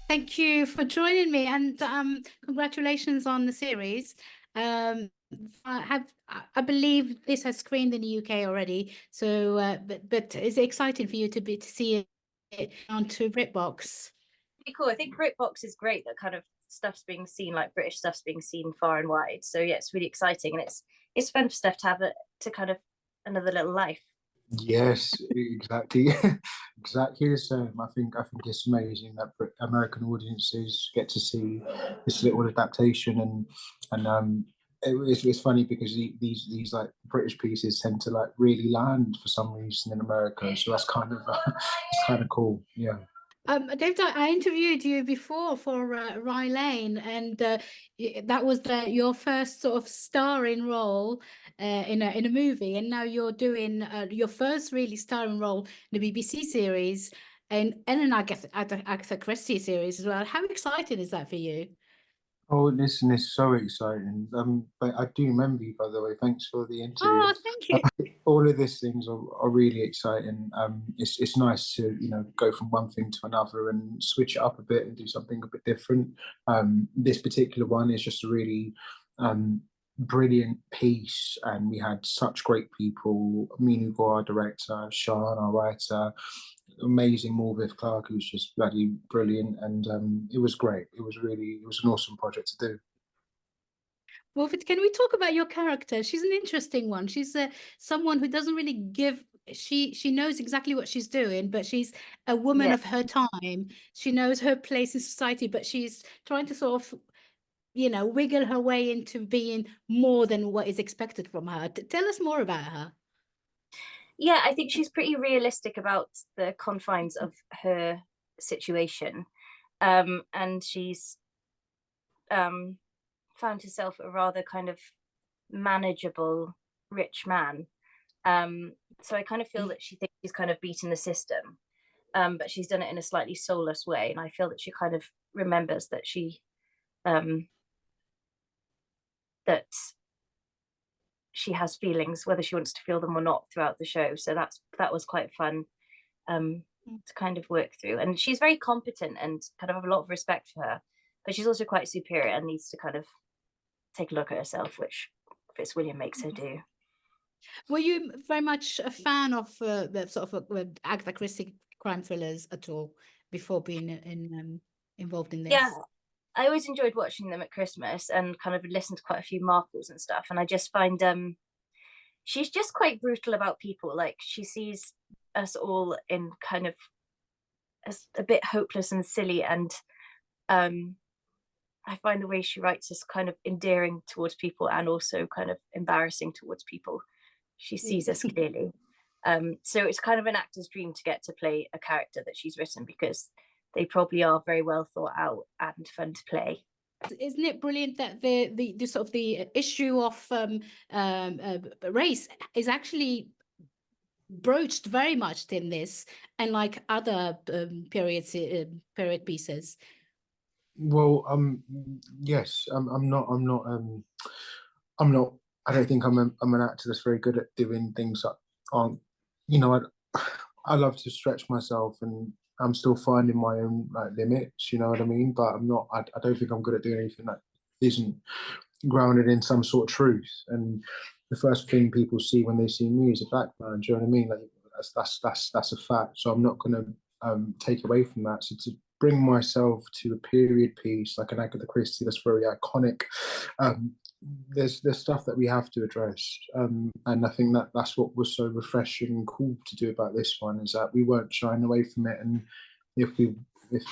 Thank you for joining me, and congratulations on the series. I believe this has screened in the UK already, so but it's exciting for you to see it onto BritBox. Pretty cool. I think BritBox is great that kind of stuff's being seen, like British stuff's being seen far and wide. So yeah, it's really exciting, and it's fun for stuff to have it to kind of another little life. Yes, exactly, exactly the same. I think it's amazing that American audiences get to see this little adaptation, and it's funny because these like British pieces tend to like really land for some reason in America, so that's kind of it's kind of cool. Yeah. David, I interviewed you before for Rye Lane, and that was your first sort of starring role in a movie, and now you're doing your first really starring role in the BBC series and an Agatha Christie series as well. How exciting is that for you? Oh, listen, it's so exciting. But I do remember you, by the way. Thanks for the interview. Oh, thank you. All of these things are really exciting. It's nice to go from one thing to another and switch it up a bit and do something a bit different. This particular one is just a really brilliant piece, and we had such great people. Minu, our director, Sean, our writer, amazing Morfydd Clark, who's just bloody brilliant, and it was great. It was an awesome project to do. Well, can we talk about your character? She's an interesting one. She's someone who doesn't really give. She knows exactly what she's doing, but she's a woman Yeah, of her time. She knows her place in society, but she's trying to sort of, wiggle her way into being more than what is expected from her. Tell us more about her. yeah. I think she's pretty realistic about the confines of her situation, and she's um, found herself a rather kind of manageable rich man. So I kind of feel that she thinks she's kind of beaten the system, but she's done it in a slightly soulless way. And I feel that she kind of remembers that um, that she has feelings, whether she wants to feel them or not, throughout the show. So that was quite fun to kind of work through. And she's very competent and kind of have a lot of respect for her, but she's also quite superior and needs to kind of take a look at herself, which Fitzwilliam makes her do. Were you very much a fan of the sort of Agatha Christie crime thrillers at all before being involved in Yeah, this? I always enjoyed watching them at Christmas and kind of listened to quite a few Marples and stuff. And I just find she's just quite brutal about people. Like she sees us all in kind of a bit hopeless and silly, and I find the way she writes is kind of endearing towards people and also kind of embarrassing towards people. She sees us clearly. So it's kind of an actor's dream to get to play a character that she's written, because they probably are very well thought out and fun to play. Isn't it brilliant that the sort of the issue of race is actually broached very much in this and like other period pieces? Well, yes, I'm not. I don't think I'm an actor that's very good at doing things that aren't. You know, I love to stretch myself, and I'm still finding my own like limits. You know what I mean? But I'm not. I don't think I'm good at doing anything that isn't grounded in some sort of truth. And the first thing people see when they see me is a background. Do you know what I mean? Like that's a fact. So I'm not going to take away from that. So to bring myself to a period piece like an Agatha Christie that's very iconic, there's stuff that we have to address, and I think that that's what was so refreshing and cool to do about this one, is that we weren't shying away from it. And if we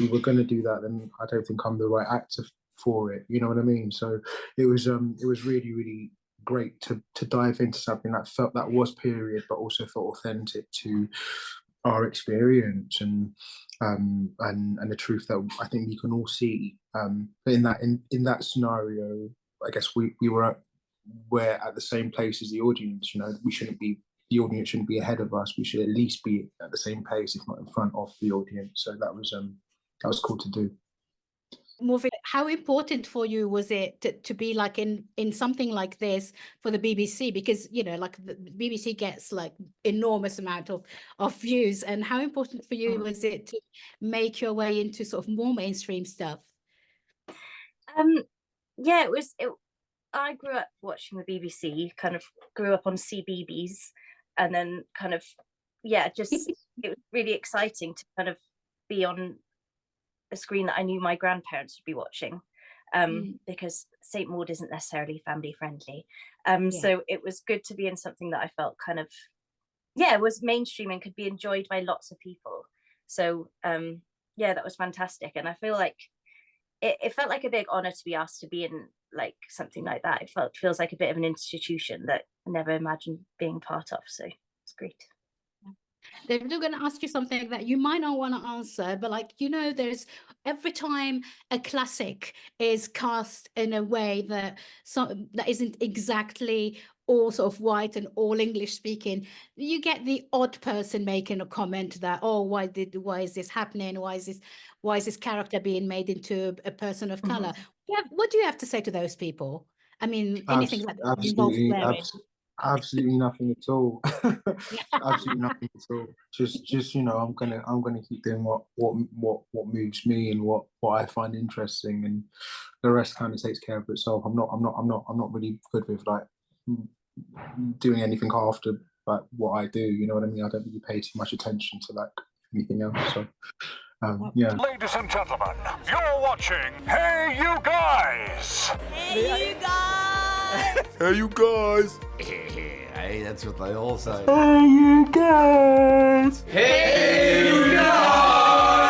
were going to do that, then I don't think I'm the right actor for it. You know what I mean? So it was really really great to dive into something that was period, but also felt authentic to our experience and the truth that I think we can all see. But in that scenario, I guess we're at the same place as the audience. You know, the audience shouldn't be ahead of us. We should at least be at the same pace, if not in front of the audience. So that was cool to do. Morfydd, how important for you was it to be like in something like this for the BBC? Because, you know, like the BBC gets like enormous amount of views, and how important for you was it to make your way into sort of more mainstream stuff? Yeah, I grew up watching the BBC, kind of grew up on CBeebies, and then kind of, yeah, just it was really exciting to kind of be on a screen that I knew my grandparents would be watching, because St. Maud isn't necessarily family friendly. So it was good to be in something that I felt kind of, yeah, was mainstream and could be enjoyed by lots of people. So yeah, that was fantastic. And I feel like it felt like a big honor to be asked to be in like something like that. It feels like a bit of an institution that I never imagined being part of. So it's great. They're going to ask you something that you might not want to answer, but like, you know, there's every time a classic is cast in a way that that isn't exactly all sort of white and all English speaking, you get the odd person making a comment that, oh, why is this happening? Why is this character being made into a person of color? What do you have to say to those people? I mean, anything that involves swearing. Absolutely nothing at all. Absolutely nothing at all. Just you know, I'm gonna keep doing what moves me and what I find interesting, and the rest kind of takes care of itself. I'm not really good with like doing anything after like what I do. You know what I mean? I don't really pay too much attention to like anything else. So yeah. Ladies and gentlemen, you're watching Hey You Guys! Hey, you guys! Hey You Guys! Hey, that's what they all say. Hey You Guys! Hey, you guys!